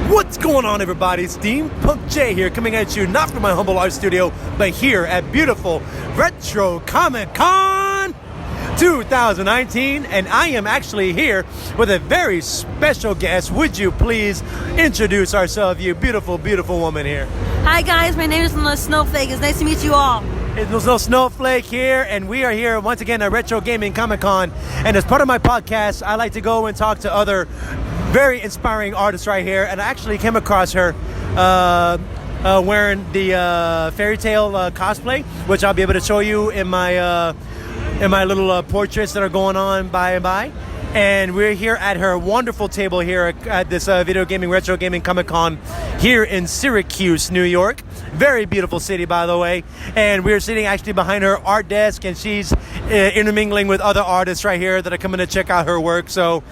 What's going on, everybody? Steampunk J here, coming at you not from my humble art studio, but here at beautiful RetroGameCon 2019, and I am actually here with a very special guest. Would you please introduce ourselves, you beautiful, beautiful woman here? Hi guys, my name is LunaSnowflake. It's nice to meet you all. It's LunaSnowflake here, and we are here once again at Retro Gaming Comic Con. And as part of my podcast, I like to go and talk to other very inspiring artists right here. And I actually came across her wearing the fairy tale cosplay, which I'll be able to show you in my little portraits that are going on by and by. And we're here at her wonderful table here at this Video Gaming Retro Gaming Comic Con here in Syracuse, New York. Very beautiful city, by the way. And we're sitting actually behind her art desk, and she's intermingling with other artists right here that are coming to check out her work. So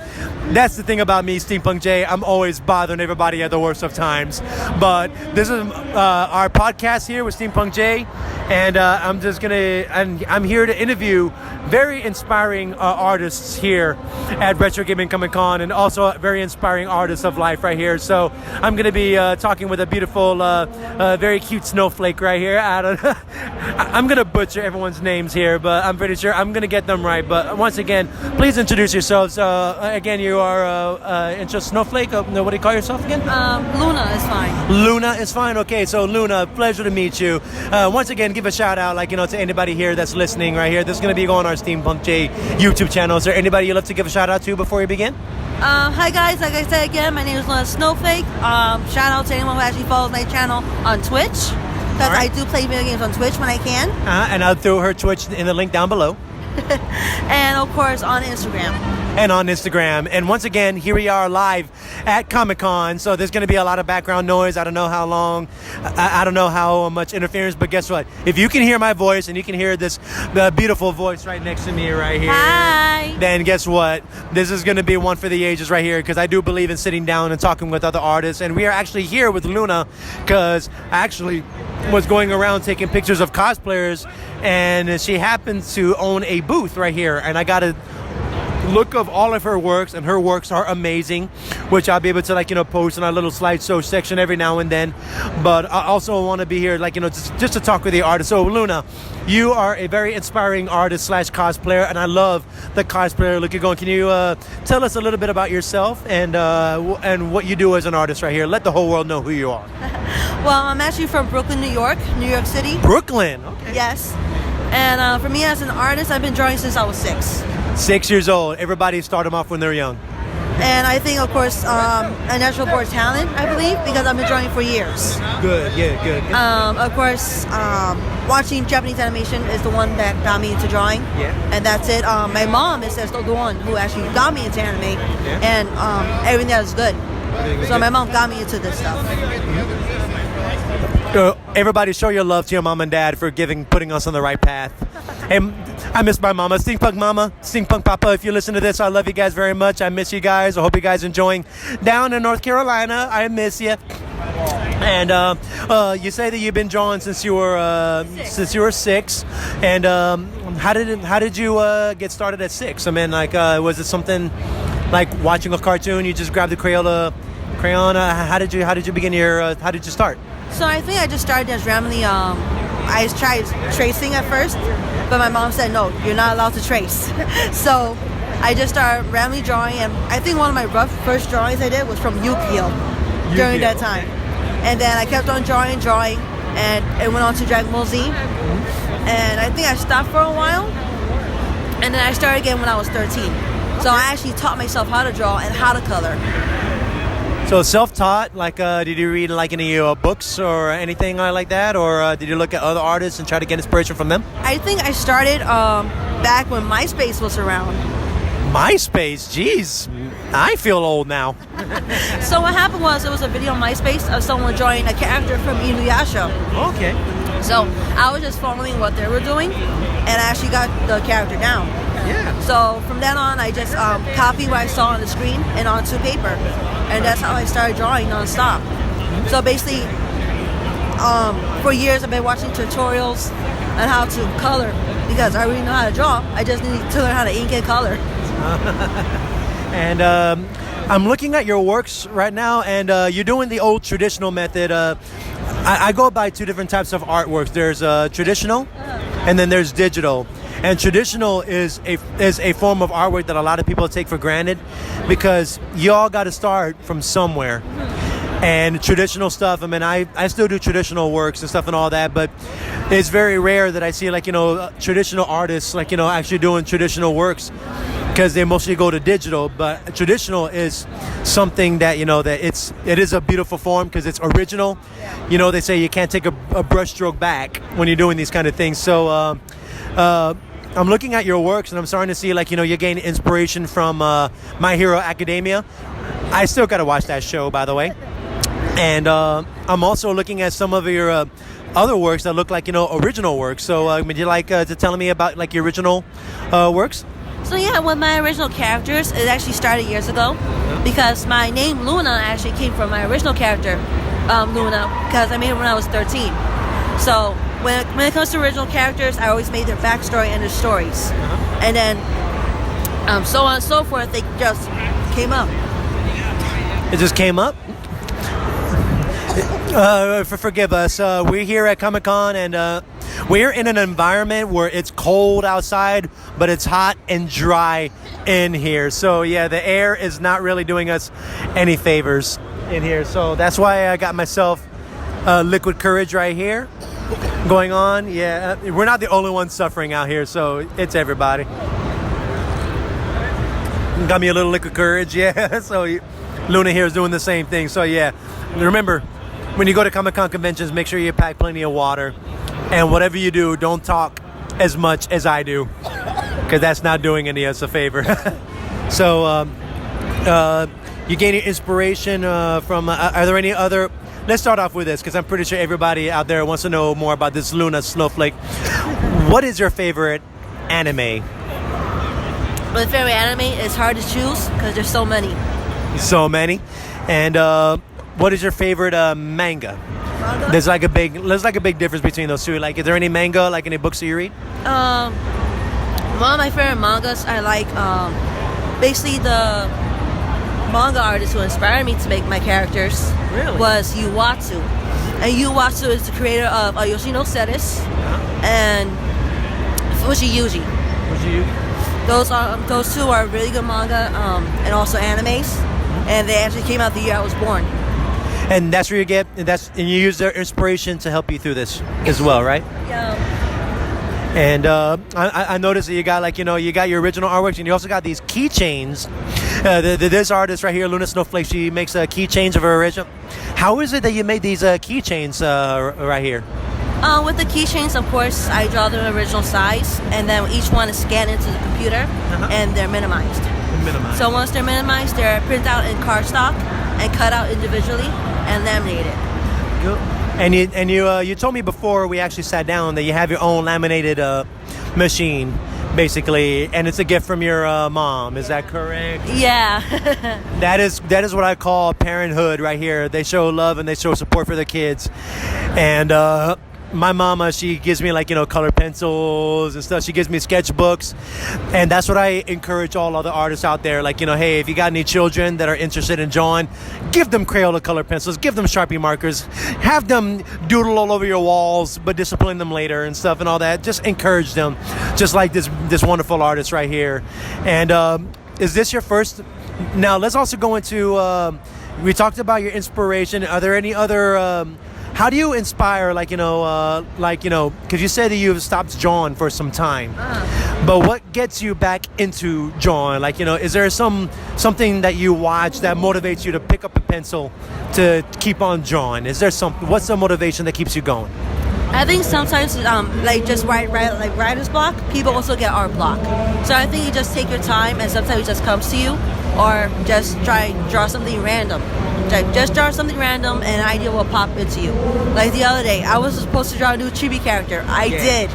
that's the thing about me, Steampunk J. I'm always bothering everybody at the worst of times. But this is our podcast here with Steampunk J. And I'm here to interview very inspiring artists here at Retro Gaming Comic Con, and also very inspiring artists of life right here. So I'm going to be talking with a beautiful, very cute snowflake right here. I'm going to butcher everyone's names here, but I'm pretty sure I'm going to get them right. But once again, please introduce yourselves. Again, you are just Snowflake. What do you call yourself again? Luna is fine. Luna is fine. Okay, so Luna, pleasure to meet you. Once again, give a shout out, to anybody here that's listening right here. This is going to be on our Steampunk J YouTube channel. Is there anybody you'd love to give a shout out to before we begin? Hi guys, like I said again, my name is LunaSnowflake. Shout out to anyone who actually follows my channel on Twitch, because I do play video games on Twitch when I can. And I'll throw her Twitch in the link down below. And of course on Instagram. And once again, here we are live at Comic-Con. So there's going to be a lot of background noise. I don't know how long. I don't know how much interference. But guess what? If you can hear my voice and you can hear the beautiful voice right next to me right here. Hi. Then guess what? This is going to be one for the ages right here, because I do believe in sitting down and talking with other artists. And we are actually here with Luna because I actually was going around taking pictures of cosplayers. And she happens to own a booth right here. And I got to look of all of her works, and her works are amazing, which I'll be able to post in our little slideshow section every now and then. But I also want to be here just to talk with the artist. So Luna, you are a very inspiring artist / cosplayer, and I love the cosplayer look you're going. Can you tell us a little bit about yourself and what you do as an artist right here? Let the whole world know who you are. Well, I'm actually from Brooklyn, New York City. Brooklyn, okay. Yes. And for me as an artist, I've been drawing since I was 6. 6 years old. Everybody start them off when they're young. And I think, of course, a natural born talent, I believe, because I've been drawing for years. Good, yeah, good. Of course, watching Japanese animation is the one that got me into drawing. Yeah. And that's it. My mom is the one who actually got me into anime, and everything that is good. So my mom got me into this stuff. Everybody show your love to your mom and dad for putting us on the right path. And I miss my mama, Steampunk Papa. If you listen to this, I love you guys very much. I miss you guys. I hope you guys enjoying down in North Carolina. I miss you. And you say that you've been drawing since you were 6. And how did you get started at 6? I mean, was it something like watching a cartoon? You just grabbed the crayon. How did you begin how did you start? So I think I just started as randomly. I tried tracing at first, but my mom said no, you're not allowed to trace. So I just started randomly drawing, and I think one of my first drawings I did was from Yu-Gi-Oh! During that time. And then I kept on drawing, and it went on to Dragon Ball Z. And I think I stopped for a while, and then I started again when I was 13. So I actually taught myself how to draw and how to color. So self-taught, did you read any books or anything like that, or did you look at other artists and try to get inspiration from them? I think I started back when MySpace was around. MySpace? Jeez, I feel old now. So what happened was, it was a video on MySpace of someone drawing a character from Inuyasha. Okay. So I was just following what they were doing, and I actually got the character down. Yeah. So from then on, I just copied what I saw on the screen and onto paper. And that's how I started drawing nonstop. So basically, for years I've been watching tutorials on how to color, because I already know how to draw. I just need to learn how to ink and color. And I'm looking at your works right now, and you're doing the old traditional method. I go by two different types of artworks. There's traditional, and then there's digital. And traditional is a form of artwork that a lot of people take for granted, because you all got to start from somewhere. And traditional stuff, I mean, I still do traditional works and stuff and all that, but it's very rare that I see, like, traditional artists, like, actually doing traditional works, because they mostly go to digital. But traditional is something that, that it is a beautiful form because it's original. They say you can't take a brush stroke back when you're doing these kind of things. So I'm looking at your works, and I'm starting to see, like, you gain inspiration from My Hero Academia. I still got to watch that show, by the way. And I'm also looking at some of your other works that look like, original works. So would you like to tell me about, like, your original works? So yeah, with my original characters, it actually started years ago, because my name Luna actually came from my original character, Luna, because I made it when I was 13. So when it comes to original characters, I always made their backstory and their stories. And then so on and so forth, they just came up. It just came up? Forgive us. We're here at Comic-Con, and we're in an environment where it's cold outside, but it's hot and dry in here. So yeah, the air is not really doing us any favors in here. So that's why I got myself liquid courage right here going on. Yeah, we're not the only ones suffering out here, so it's everybody. Got me a little liquid courage, yeah. So Luna here is doing the same thing. So yeah, remember, when you go to Comic-Con conventions, make sure you pack plenty of water. And whatever you do, don't talk as much as I do, because that's not doing any of us a favor. So you gain your inspiration from, are there any other, let's start off with this, because I'm pretty sure everybody out there wants to know more about this LunaSnowflake. What is your favorite anime? My favorite anime is hard to choose, because there's so many. So many. And what is your favorite manga? There's like a big difference between those two. Like, is there any manga, like any books that you read? One of my favorite mangas I like, basically the manga artist who inspired me to make my characters was Uwatsu. And Uwatsu is the creator of Yoshino Seris and Fushiyuji. Those two are really good manga and also animes, and they actually came out the year I was born. And that's where you you use their inspiration to help you through this as well, right? Yeah. And I noticed that you got, like, you got your original artworks, and you also got these keychains. This artist right here, LunaSnowflake, she makes keychains of her original. How is it that you made these keychains right here? With the keychains, of course, I draw the original size, and then each one is scanned into the computer, and they're minimized. So once they're minimized, they're printed out in cardstock and cut out individually and laminated. Cool. And you told me before we actually sat down that you have your own laminated machine, basically, and it's a gift from your mom. Is that correct? Yeah. That is what I call parenthood right here. They show love and they show support for their kids. And my mama, she gives me, like, color pencils and stuff. She gives me sketchbooks, and that's what I encourage all other artists out there. Like, hey, if you got any children that are interested in drawing, give them Crayola color pencils, give them Sharpie markers, have them doodle all over your walls, but discipline them later and stuff and all that. Just encourage them, just like this wonderful artist right here. And is this your first? Now let's also go into. We talked about your inspiration. Are there any other? How do you inspire, because you said that you've stopped drawing for some time, but what gets you back into drawing? Is there something that you watch that motivates you to pick up a pencil to keep on drawing? Is there what's the motivation that keeps you going? I think sometimes, just writer's block, people also get art block. So I think you just take your time, and sometimes it just comes to you, or just try and draw something random. Just draw something random, and an idea will pop into you. Like the other day, I was supposed to draw a new chibi character. I did.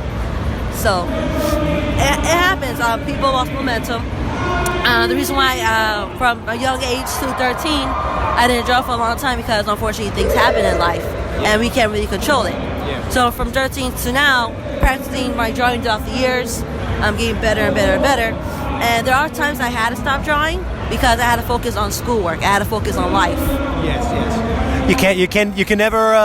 So it happens. People lost momentum. The reason why, from a young age to 13, I didn't draw for a long time because, unfortunately, things happen in life, and we can't really control it. So from 13 to now, practicing my drawing throughout the years. I'm getting better and better and better. And there are times I had to stop drawing because I had to focus on schoolwork. I had to focus on life. Yes. You can never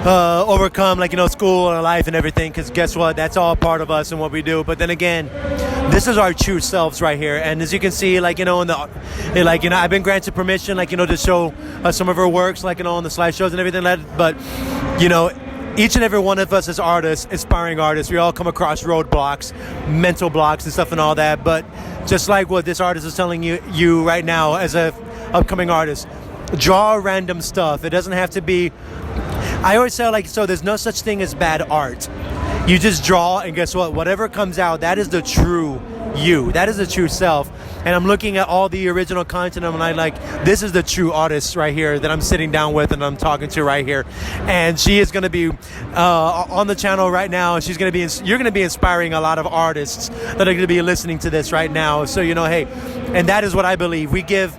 overcome, like, school and life and everything, because guess what? That's all part of us and what we do. But then again, this is our true selves right here. And as you can see, like, I've been granted permission, like, to show some of her works, like, on the slideshows and everything. But, each and every one of us as artists, aspiring artists, we all come across roadblocks, mental blocks and stuff and all that. But just like what this artist is telling you right now as a upcoming artist, draw random stuff. It doesn't have to be, I always say, like, so there's no such thing as bad art. You just draw, and guess what? Whatever comes out, that is the true you. That is the true self. And I'm looking at all the original content, and I'm like, this is the true artist right here that I'm sitting down with and I'm talking to right here. And she is going to be on the channel right now. She's going to be, you're going to be inspiring a lot of artists that are going to be listening to this right now. So, hey, and that is what I believe. We do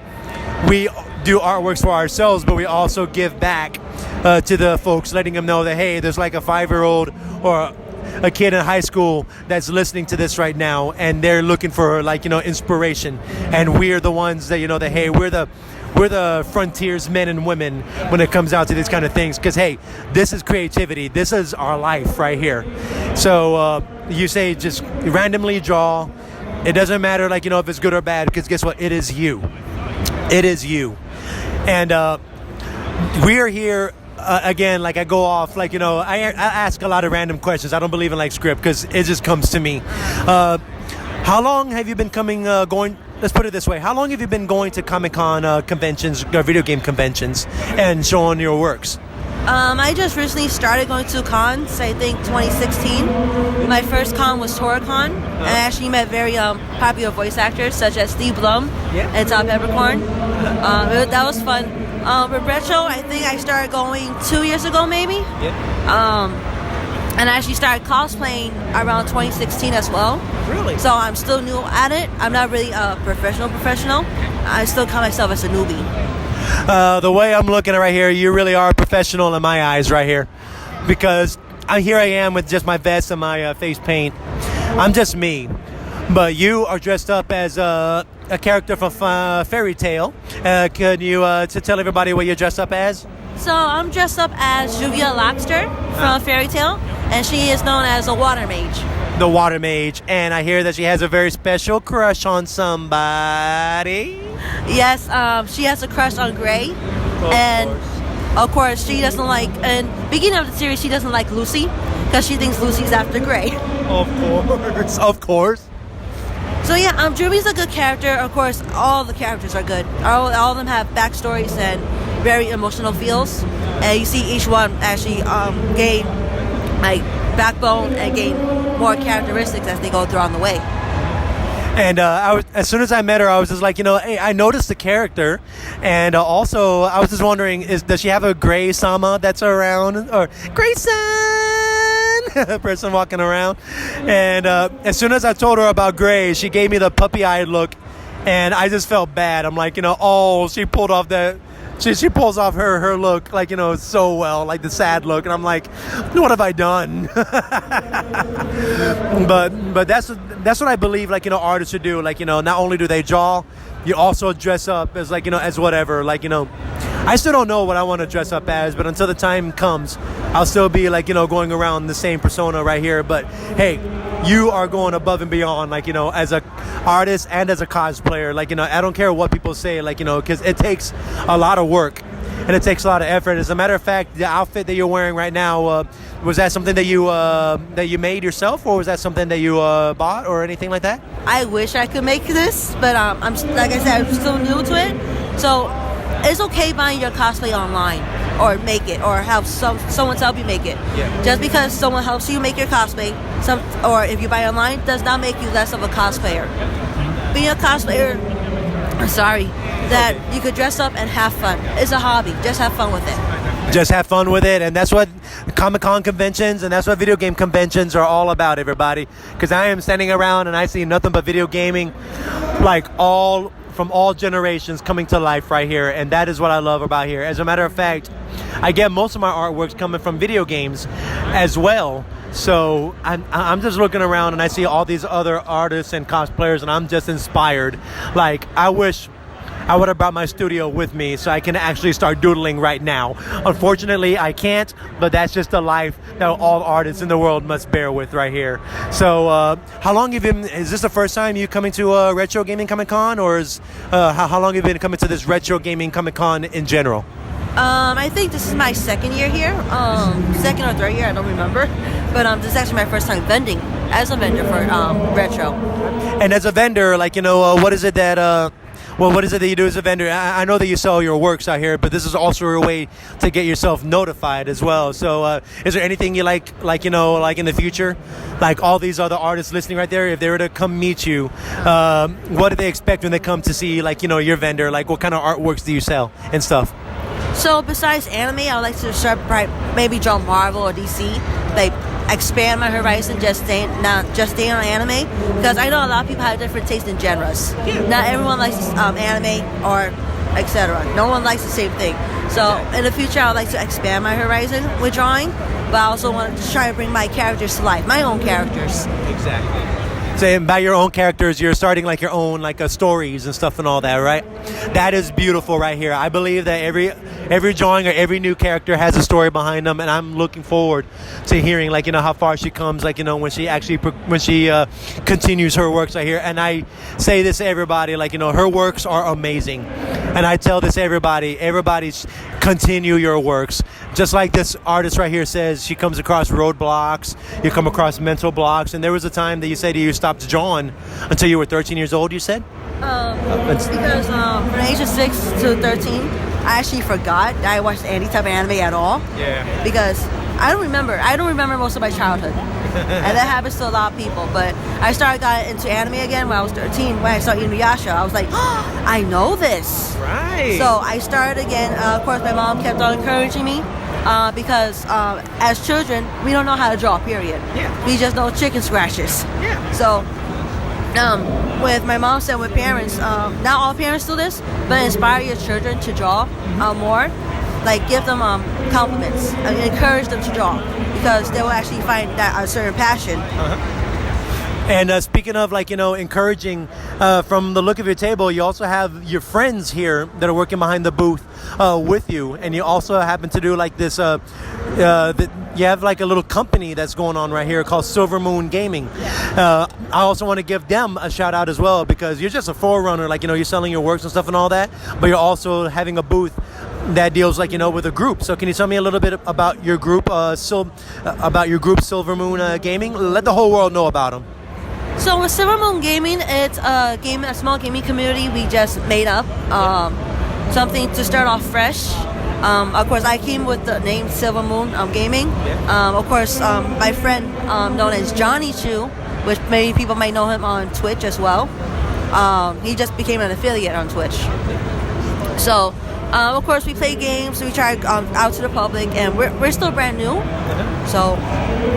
artworks for ourselves, but we also give back to the folks, letting them know that, hey, there's like a 5-year-old or a kid in high school that's listening to this right now, and they're looking for, like, inspiration. And we're the ones that, that, hey, we're the frontiers men and women when it comes out to these kind of things, because, hey, this is creativity. This is our life right here. So you say just randomly draw. It doesn't matter, like, if it's good or bad, because guess what? It is you. It is you. And we are here again, like, I go off, like, I ask a lot of random questions. I don't believe in, like, script, because it just comes to me. How long have you been going, let's put it this way, how long have you been going to Comic-Con conventions, video game conventions, and showing your works? I just recently started going to cons, I think 2016. My first con was TorahCon, and I actually met very popular voice actors such as Steve Blum and Tom Peppercorn. That was fun. With Retro, I think I started going 2 years ago, maybe. And I actually started cosplaying around 2016 as well. Really? So I'm still new at it. I'm not really a professional. I still count myself as a newbie. The way I'm looking at right here, you really are a professional in my eyes right here, because here I am with just my vest and my face paint. I'm just me, but you are dressed up as a character from Fairy Tale. Can you to tell everybody what you're dressed up as? So I'm dressed up as Juvia Lockster from Fairy Tale, and she is known as a water mage. The water mage, and I hear that she has a very special crush on somebody. Yes, she has a crush on Gray, of course she doesn't like. In beginning of the series, she doesn't like Lucy because she thinks Lucy's after Gray. Of course. So yeah, Juvia's a good character. Of course, all the characters are good. All of them have backstories and very emotional feels, and you see each one actually gain like backbone and gain more characteristics as they go throughout the way. And as soon as I met her, I was just like, hey, I noticed the character, and also I was just wondering, does she have a Gray Sama that's around, or Grayson person walking around? And as soon as I told her about Gray, she gave me the puppy-eyed look, and I just felt bad. I'm like, she pulled off that. She pulls off her look, like, so well, like the sad look, and I'm like, what have I done? but that's what I believe, like, artists should do. Like, not only do they draw, you also dress up as, like, as whatever. Like, I still don't know what I want to dress up as, but until the time comes, I'll still be, like, going around the same persona right here. But hey, you are going above and beyond, like, as a artist and as a cosplayer. Like, I don't care what people say, like, because it takes a lot of work and it takes a lot of effort. As a matter of fact, the outfit that you're wearing right now, was that something that you made yourself, or was that something that you bought or anything like that? I wish I could make this, but I'm, like I said, I'm still new to it. So it's okay buying your cosplay online, or make it, or have someone to help you make it. Yeah. Just because someone helps you make your cosplay, or if you buy online, does not make you less of a cosplayer. Being a cosplayer, that you could dress up and have fun. It's a hobby. Just have fun with it. Just have fun with it, and that's what Comic-Con conventions and that's what video game conventions are all about, everybody. Because I am standing around and I see nothing but video gaming, like from all generations coming to life right here, and that is what I love about here. As a matter of fact, I get most of my artworks coming from video games as well, So I'm just looking around and I see all these other artists and cosplayers, and I'm just inspired. Like, I wish I would have brought my studio with me so I can actually start doodling right now. Unfortunately, I can't, but that's just the life that all artists in the world must bear with right here. So, how long have you been? Is this the first time you coming to Retro Gaming Comic Con, or is how long have you been coming to this Retro Gaming Comic Con in general? I think this is my second year here, second or third year, I don't remember. But this is actually my first time vending as a vendor for retro. And as a vendor, like, what is it that? Well, what is it that you do as a vendor? I know that you sell your works out here, but this is also a way to get yourself notified as well. So is there anything you like in the future? Like all these other artists listening right there, if they were to come meet you, what do they expect when they come to see, your vendor? Like, what kind of artworks do you sell and stuff? So besides anime, I would like to start maybe draw Marvel or DC. Like, expand my horizon, just staying on anime, because I know a lot of people have different tastes in genres. Not everyone likes anime or etc. No one likes the same thing. So in the future, I would like to expand my horizon with drawing, but I also want to try to bring my characters to life, my own characters. Exactly. So by your own characters, you're starting your own stories and stuff and all that, right? That is beautiful right here. I believe that every drawing or every new character has a story behind them, and I'm looking forward to hearing how far she comes, when she continues her works right here. And I say this to everybody, her works are amazing, and I tell this to everybody's continue your works. Just like this artist right here says, she comes across roadblocks, you come across mental blocks, and there was a time that you said you stopped drawing until you were 13 years old, you said? Because from the age of 6 to 13, I actually forgot that I watched any type of anime at all. Yeah. Because I don't remember most of my childhood. And that happens to a lot of people. But I got into anime again when I was 13, when I saw Inuyasha. I was like, oh, I know this. Right. So I started again. Of course, my mom kept on encouraging me. Because as children, we don't know how to draw, period. Yeah. We just know chicken scratches. Yeah. So with my mom said with parents, not all parents do this, but inspire your children to draw more. Like, give them compliments and encourage them to draw, because they will actually find that a certain passion. And speaking of encouraging, from the look of your table, you also have your friends here that are working behind the booth with you, and you also happen to do this. You have a little company that's going on right here called Silvermoon Gaming. I also want to give them a shout out as well, because you're just a forerunner, you're selling your works and stuff and all that, but you're also having a booth that deals with a group. So can you tell me a little bit about your group, Silvermoon Gaming? Let the whole world know about them. So with Silvermoon Gaming, it's a small gaming community we just made up. Something to start off fresh. Of course, I came with the name Silvermoon Gaming. Of course, my friend known as Johnichu, which many people might know him on Twitch as well. He just became an affiliate on Twitch. So, of course, we play games. We try out to the public, and we're still brand new. So,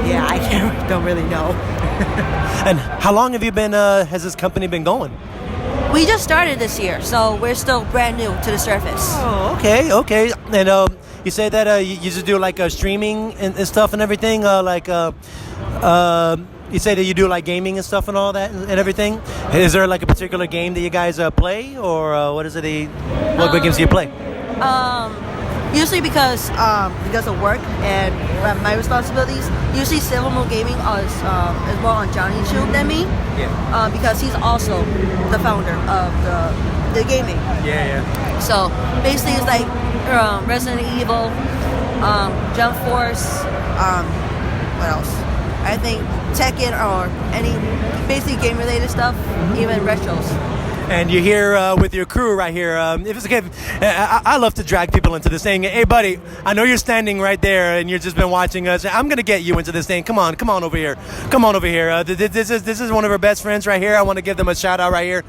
yeah, I don't really know. And how long have you been? Has this company been going? We just started this year, so we're still brand new to the surface. Oh, okay. And you say that you just do streaming and stuff and everything. You say that you do gaming and stuff and all that and everything. Is there a particular game that you guys play, or what is it? What games do you play? Usually because of work and my responsibilities. Usually Silvermoon Gaming is more on Johnichu than me. Yeah. Because he's also the founder of the gaming. Yeah. So basically it's Resident Evil, Jump Force, what else? I think Tekken, or any basically game related stuff, even retros. And you're here with your crew right here. If it's okay, I love to drag people into this thing. Hey, buddy, I know you're standing right there and you've just been watching us. I'm gonna get you into this thing. Come on over here. This is one of our best friends right here. I want to give them a shout out right here.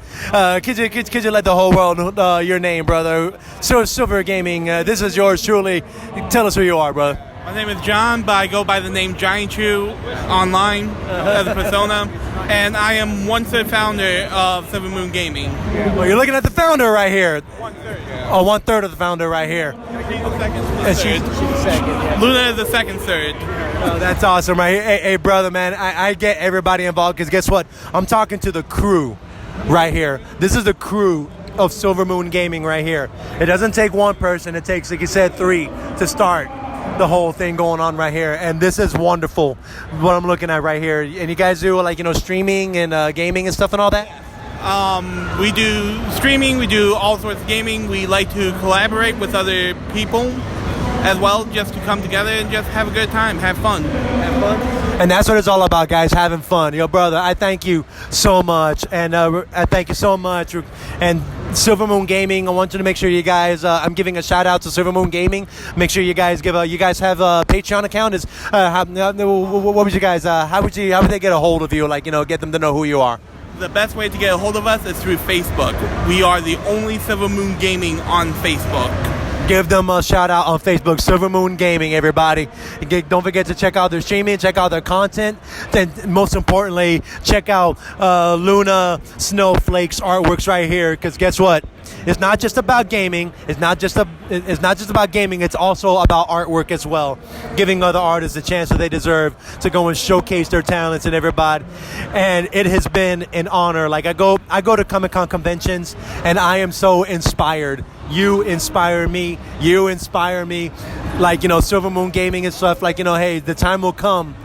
Could you let the whole world know your name, brother? Silver Gaming. This is yours truly. Tell us who you are, brother. My name is John, but I go by the name Johnichu online as a persona, and I am one third founder of Silvermoon Gaming. Well, you're looking at the founder right here. 1/3. Yeah. Oh, 1/3 of the founder right here. She's the second. And she's the second. Yeah. Luna is the second third. Oh, that's awesome, right here. Hey, brother, man, I get everybody involved because guess what? I'm talking to the crew right here. This is the crew of Silvermoon Gaming right here. It doesn't take one person. It takes, like you said, 3 to start the whole thing going on right here. And this is wonderful, what I'm looking at right here. And you guys do, like, streaming and gaming and stuff and all that? We do streaming, we do all sorts of gaming. We like to collaborate with other people as well, just to come together and just have a good time, have fun. And that's what it's all about, guys, having fun. Yo, brother, I thank you so much. And I thank you so much. And Silvermoon Gaming, I want you to make sure you guys, I'm giving a shout out to Silvermoon Gaming. Make sure you guys you guys have a Patreon account. What would you guys, how would they get a hold of you? Like, get them to know who you are. The best way to get a hold of us is through Facebook. We are the only Silvermoon Gaming on Facebook. Give them a shout out on Facebook, Silvermoon Gaming, everybody. Don't forget to check out their streaming, check out their content, and most importantly, check out LunaSnowflake's artworks right here. Because guess what? It's not just about gaming. It's not just about gaming. It's also about artwork as well, giving other artists a chance that they deserve to go and showcase their talents and everybody. And it has been an honor. Like I go to Comic-Con conventions, and I am so inspired. You inspire me. You inspire me. Like, Silvermoon Gaming and stuff. Like, hey, the time will come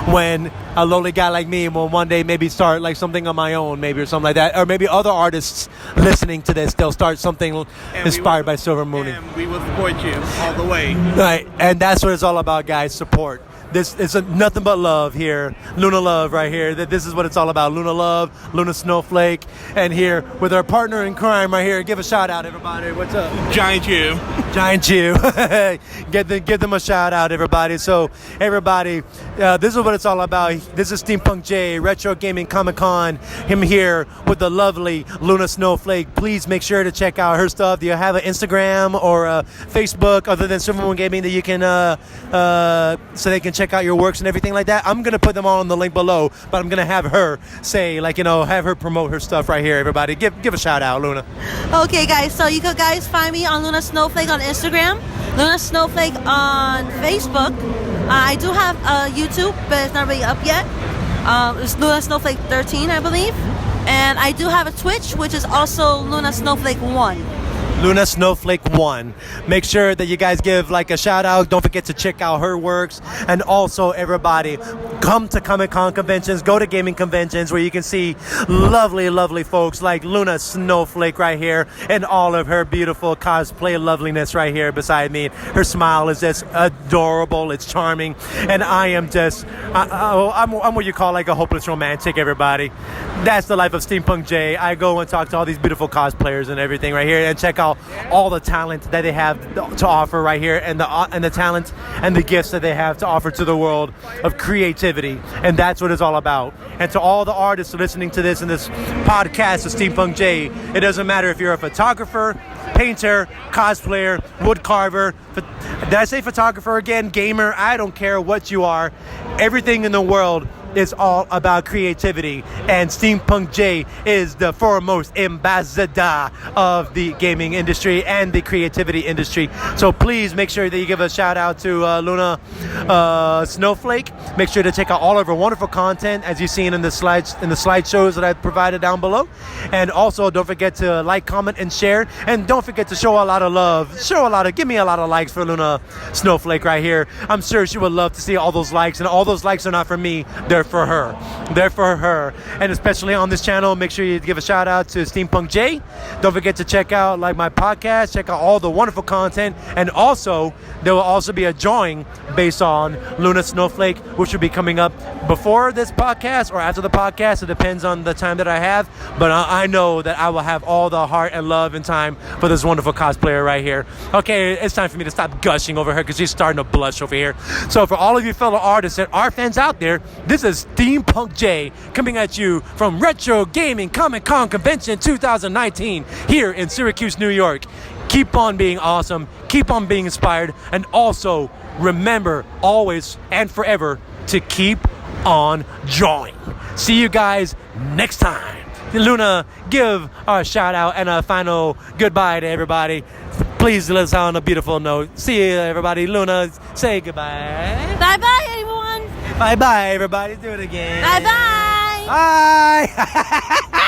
when a lowly guy like me will one day maybe start like something on my own, maybe, or something like that. Or maybe other artists listening to this, they'll start something inspired by Silvermoon. And we will support you all the way. Right, and that's what it's all about, guys, support. This is nothing but love here. Luna Love right here. This is what it's all about. Luna Love, LunaSnowflake, and here with our partner in crime right here. Give a shout out, everybody. What's up? Johnichu. Johnichu. Give them a shout out, everybody. So, everybody, this is what it's all about. This is Steampunk J, Retro Gaming Comic-Con. Him here with the lovely LunaSnowflake. Please make sure to check out her stuff. Do you have an Instagram or a Facebook other than Silvermoon Gaming that you can, so they can check out your works and everything like that? I'm going to put them all in the link below, but I'm going to have her say, like, have her promote her stuff right here, everybody. Give a shout out, Luna. Okay, guys, so you could guys find me on LunaSnowflake on Instagram, LunaSnowflake on Facebook. I do have YouTube, but it's not really up yet. It's LunaSnowflake 13, I believe. And I do have a Twitch, which is also LunaSnowflake 1. LunaSnowflake 1. Make sure that you guys give like a shout out. Don't forget to check out her works. And also, everybody, come to Comic-Con conventions, go to gaming conventions where you can see lovely, lovely folks like LunaSnowflake right here and all of her beautiful cosplay loveliness right here beside me. Her smile is just adorable. It's charming. And I am just, I'm what you call like a hopeless romantic, everybody. That's the life of Steampunk J. I go and talk to all these beautiful cosplayers and everything right here and check out all the talent that they have to offer right here, and the talent and the gifts that they have to offer to the world of creativity. And that's what it's all about. And to all the artists listening to this in this podcast of Steampunk J, it doesn't matter if you're a photographer, painter, cosplayer, wood carver, did I say photographer again? Gamer, I don't care what you are. Everything in the world is all about creativity, and Steampunk J is the foremost ambassador of the gaming industry and the creativity industry. So please make sure that you give a shout out to LunaSnowflake. Make sure to check out all of her wonderful content, as you've seen in the slideshows that I provided down below. And also, don't forget to like, comment, and share. And don't forget to show a lot of love. Give me a lot of likes for LunaSnowflake right here. I'm sure she would love to see all those likes, and all those likes are not for me. They're for her. They're for her. And especially on this channel, make sure you give a shout out to Steampunk J. Don't forget to check out like my podcast, check out all the wonderful content, and also there will also be a drawing based on LunaSnowflake, which will be coming up before this podcast or after the podcast. It depends on the time that I have, but I know that I will have all the heart and love and time for this wonderful cosplayer right here. Okay, it's time for me to stop gushing over her because she's starting to blush over here. So for all of you fellow artists and art fans out there, this is Steampunk J coming at you from Retro Gaming Comic-Con Convention 2019 here in Syracuse, New York. Keep on being awesome. Keep on being inspired. And also, remember, always and forever, to keep on drawing. See you guys next time. Luna, give a shout out and a final goodbye to everybody. Please let us out on a beautiful note. See you, everybody. Luna, say goodbye. Bye-bye, everyone. Bye-bye, everybody. Do it again. Bye-bye. Bye.